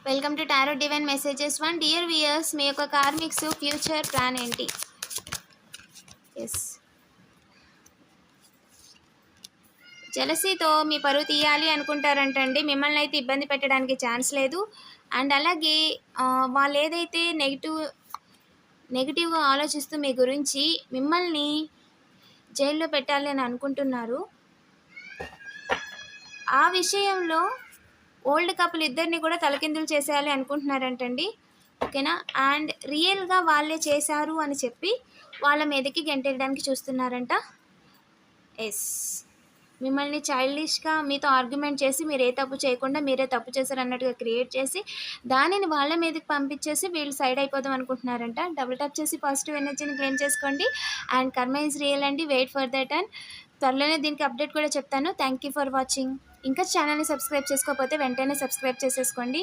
Welcome to tarot divine messages 1. Dear viewers, మీ యొక్క karmics future plan ఏంటి? Yes, జలసీతో మీ పరువు తీయాలి అనుకుంటారంటండి. మిమ్మల్ని అయితే ఇబ్బంది పెట్టడానికి ఛాన్స్ లేదు. అండ్ అలాగే వాళ్ళు ఏదైతే నెగిటివ్గా ఆలోచిస్తూ మీ గురించి మిమ్మల్ని జైల్లో పెట్టాలి అని అనుకుంటున్నారు. ఆ విషయంలో ఓల్డ్ కపుల్ ఇద్దరిని కూడా తలకిందులు చేసేయాలి అనుకుంటున్నారంటండి. ఓకేనా? అండ్ రియల్గా వాళ్ళే చేశారు అని చెప్పి వాళ్ళ మీదకి గెంటేయడానికి చూస్తున్నారంట. ఎస్, మిమ్మల్ని చైల్డిష్గా మీతో ఆర్గ్యుమెంట్ చేసి మీరు ఏ తప్పు చేయకుండా మీరే తప్పు చేశారు అన్నట్టుగా క్రియేట్ చేసి దానిని వాళ్ళ మీదకి పంపించేసి వీళ్ళు సైడ్ అయిపోదాం అనుకుంటున్నారంట. డబుల్ టాప్ చేసి పాజిటివ్ ఎనర్జీని క్లెయిమ్ చేసుకోండి. అండ్ కర్మ ఈజ్ రియల్ అండి. Wait for that. అండ్ త్వరలోనే దీనికి అప్డేట్ కూడా చెప్తాను. Thank you for watching. ఇంకా ఛానల్ని సబ్స్క్రైబ్ చేసుకోకపోతే వెంటనే సబ్స్క్రైబ్ చేసేసుకోండి.